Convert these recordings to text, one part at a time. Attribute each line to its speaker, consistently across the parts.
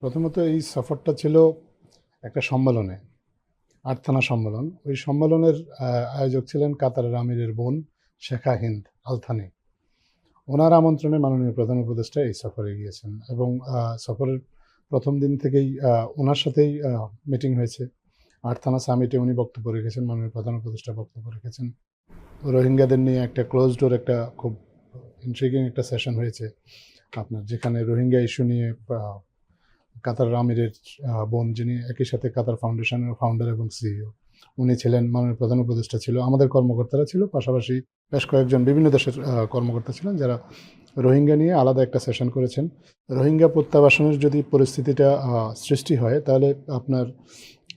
Speaker 1: প্রথমত এই সফরটা ছিল একটা সম্মেলনে, আর্থানা সম্মেলন। ওই সম্মেলনের আয়োজক ছিলেন কাতারের আমিরের বোন শেখা হিন্দ আল থানি। ওনার আমন্ত্রণে মাননীয় প্রধান উপদেষ্টা এই সফরে গিয়েছেন এবং সফরের প্রথম দিন থেকেই ওনার সাথেই মিটিং হয়েছে। আর্থানা সামিটে উনি বক্তব্য রেখেছেন, মাননীয় প্রধান উপদেষ্টা বক্তব্য রেখেছেন। রোহিঙ্গাদের নিয়ে একটা ক্লোজ ডোর একটা খুব ইন্ট্রিগিং একটা সেশন হয়েছে আপনার, যেখানে রোহিঙ্গা ইস্যু নিয়ে কাতার আমিরের বোন, যিনি একই সাথে কাতার ফাউন্ডেশনের ফাউন্ডার এবং সিইও, উনি ছিলেন, মাননীয় প্রধান উপদেষ্টা ছিল, আমাদের কর্মকর্তারা ছিল, পাশাপাশি বেশ কয়েকজন বিভিন্ন দেশের কর্মকর্তা ছিলেন যারা রোহিঙ্গা নিয়ে আলাদা একটা সেশন করেছেন। রোহিঙ্গা প্রত্যাবাসনের যদি পরিস্থিতিটা সৃষ্টি হয়, তাহলে আপনার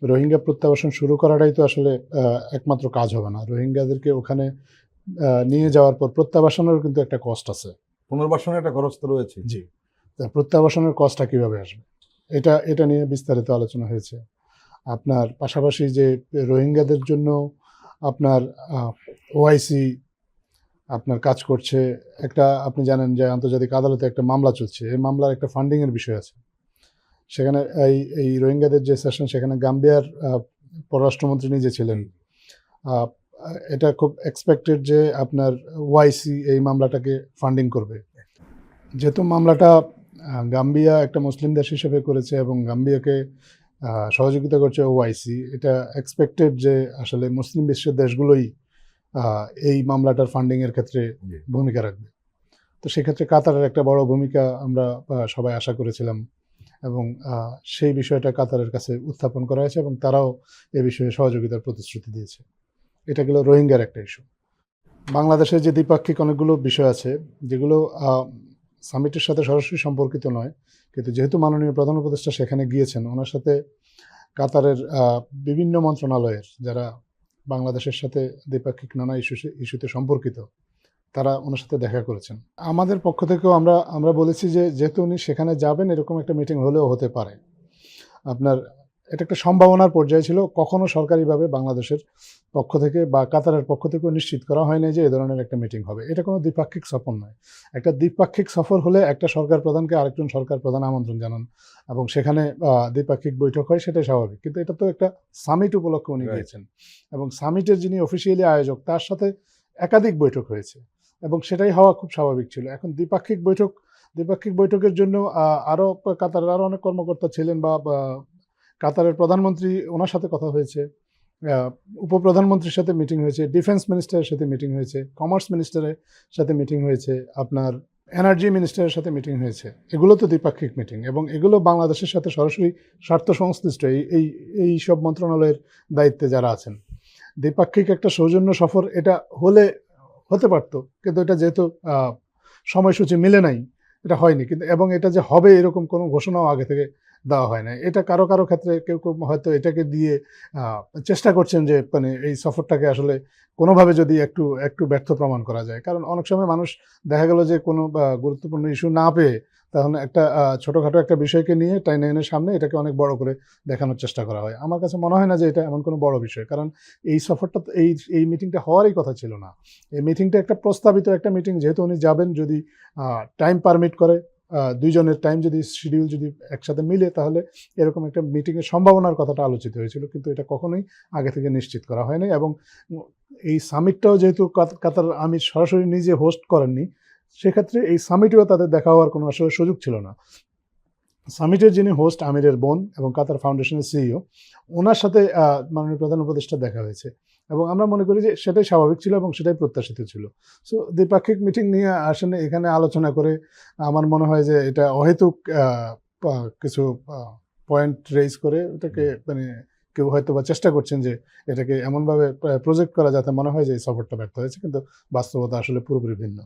Speaker 1: রোহিঙ্গা প্রত্যাবাসন শুরু করাটাই তো আসলে একমাত্র কাজ হবে না। রোহিঙ্গাদেরকে ওখানে নিয়ে যাওয়ার পর প্রত্যাবাসনেরও কিন্তু একটা কস্ট আছে।
Speaker 2: পুনর্বাসনের একটা খরচ তো রয়েছে।
Speaker 1: জি, প্রত্যাবাসনের কস্টটা কীভাবে আসবে, এটা নিয়ে বিস্তারিত আলোচনা হয়েছে। আপনার পাশাপাশি যে রোহিঙ্গাদের জন্য আপনার ওআইসি আপনার কাজ করছে, একটা আপনি জানেন যে আন্তর্জাতিক আদালতে একটা মামলা চলছে, এই মামলার একটা ফান্ডিংয়ের বিষয় আছে। সেখানে এই রোহিঙ্গাদের যে সেশন, সেখানে গাম্বিয়ার পররাষ্ট্রমন্ত্রী নিজে ছিলেন। এটা খুব এক্সপেক্টেড যে আপনার ওআইসি এই মামলাটাকে ফান্ডিং করবে, যেহেতু মামলাটা গাম্বিয়া একটা মুসলিম দেশ হিসেবে করেছে এবং গাম্বিয়াকে সহযোগিতা করছে ওআইসি। এটা এক্সপেক্টেড যে আসলে মুসলিম বিশ্বের দেশগুলোই এই মামলাটার ফান্ডিংয়ের ক্ষেত্রে ভূমিকা রাখবে। তো সেক্ষেত্রে কাতারের একটা বড় ভূমিকা আমরা সবাই আশা করেছিলাম এবং সেই বিষয়টা কাতারের কাছে উত্থাপন করা হয়েছে এবং তারাও এ বিষয়ে সহযোগিতার প্রতিশ্রুতি দিয়েছে। এটা গেল রোহিঙ্গার একটা ইস্যু। বাংলাদেশের যে দ্বিপাক্ষিক অনেকগুলো বিষয় আছে যেগুলো সামিটের সাথে সরাসরি সম্পর্কিত নয়, কিন্তু যেহেতু মাননীয় প্রধান উপদেষ্টা সেখানে গিয়েছেন, ওনার সাথে কাতারের বিভিন্ন মন্ত্রণালয়ের যারা বাংলাদেশের সাথে দ্বিপাক্ষিক নানা ইস্যুতে সম্পর্কিত, তারা ওনার সাথে দেখা করেছেন। আমাদের পক্ষ থেকেও আমরা বলেছি যে যেহেতু উনি সেখানে যাবেন, এরকম একটা মিটিং হলেও হতে পারে। আপনার এটা একটা সম্ভাবনার পর্যায়ে ছিল, কখনো সরকারিভাবে বাংলাদেশের পক্ষ থেকে বা কাতারের পক্ষ থেকেও নিশ্চিত করা হয়নি যে এ ধরনের একটা মিটিং হবে। এটা কোনো দ্বিপাক্ষিক সফর নয়। একটা দ্বিপাক্ষিক সফর হলে একটা সরকার প্রধানকে আরেকজন সরকার প্রধান আমন্ত্রণ জানান এবং সেখানে দ্বিপাক্ষিক বৈঠক হয়, সেটাই স্বাভাবিক। কিন্তু এটা তো একটা সামিট উপলক্ষে উনি গিয়েছেন এবং সামিটের যিনি অফিসিয়ালি আয়োজক, তার সাথে একাধিক বৈঠক হয়েছে এবং সেটাই হওয়া খুব স্বাভাবিক ছিল। এখন দ্বিপাক্ষিক বৈঠকের জন্য আরও কাতারের আরও অনেক কর্মকর্তা ছিলেন বা কাতারের প্রধানমন্ত্রী, ওনার সাথে কথা হয়েছে, উপপ্রধানমন্ত্রীর সাথে মিটিং হয়েছে, ডিফেন্স মিনিস্টারের সাথে মিটিং হয়েছে, কমার্স মিনিস্টারের সাথে মিটিং হয়েছে, আপনার এনার্জি মিনিস্টারের সাথে মিটিং হয়েছে। এগুলো তো দ্বিপাক্ষিক মিটিং এবং এগুলো বাংলাদেশের সাথে সরাসরি স্বার্থ সংশ্লিষ্ট এই সব মন্ত্রণালয়ের দায়িত্বে যারা আছেন। দ্বিপাক্ষিক একটা সৌজন্য সফর এটা হতে পারত, কিন্তু এটা যেহেতু সময়সূচি মিলে নাই, এটা হয়নি। কিন্তু এবং এটা যে হবে এরকম কোনো ঘোষণাও আগে থেকে দেওয়া হয় না। এটা কারো ক্ষেত্রে কেউ হয়তো এটাকে দিয়ে চেষ্টা করছেন যে মানে এই সফরটাকে আসলে কোনোভাবে যদি একটু ব্যর্থ প্রমাণ করা যায়। কারণ অনেক সময় মানুষ দেখা গেল যে কোনো গুরুত্বপূর্ণ ইস্যু না পেয়ে তখন একটা ছোটোখাটো একটা বিষয়কে নিয়ে টাইনে এনে সামনে এটাকে অনেক বড় করে দেখানোর চেষ্টা করা হয়। আমার কাছে মনে হয় না যে এটা এমন কোনো বড় বিষয়, কারণ এই সফরটা তো এই মিটিংটা হওয়ারই কথা ছিল না। এই মিটিংটা একটা প্রস্তাবিত একটা মিটিং, যেহেতু উনি যাবেন, যদি টাইম পারমিট করে, দুইজনের টাইম যদি শিডিউল যদি একসাথে মিলে, তাহলে এরকম একটা মিটিংয়ের সম্ভাবনার কথাটা আলোচিত হয়েছিল, কিন্তু এটা কখনোই আগে থেকে নিশ্চিত করা হয়নি। এবং এই সামিটটাও যেহেতু কাতার আমির সরাসরি নিজে হোস্ট করেননি, সেক্ষেত্রে এই সামিটেও তাদের দেখা হওয়ার কোনো আসলে সুযোগ ছিল না। সামিটের যিনি হোস্ট, আমিরের বোন এবং কাতার ফাউন্ডেশনের সিইও, ওনার সাথে মাননীয় প্রধান উপদেষ্টা দেখা হয়েছে এবং আমরা মনে করি যে সেটাই স্বাভাবিক ছিল এবং সেটাই প্রত্যাশিত ছিল। সো দ্বিপাক্ষিক মিটিং নিয়ে আসলে এখানে আলোচনা করে আমার মনে হয় যে এটা অহেতুক কিছু পয়েন্ট রেইজ করে এটাকে মানে কেউ হয়তো বা চেষ্টা করছেন যে এটাকে এমনভাবে প্রজেক্ট করা যাতে মনে হয় যে এই সফরটা ব্যর্থ হয়েছে, কিন্তু বাস্তবতা আসলে পুরোপুরি ভিন্ন।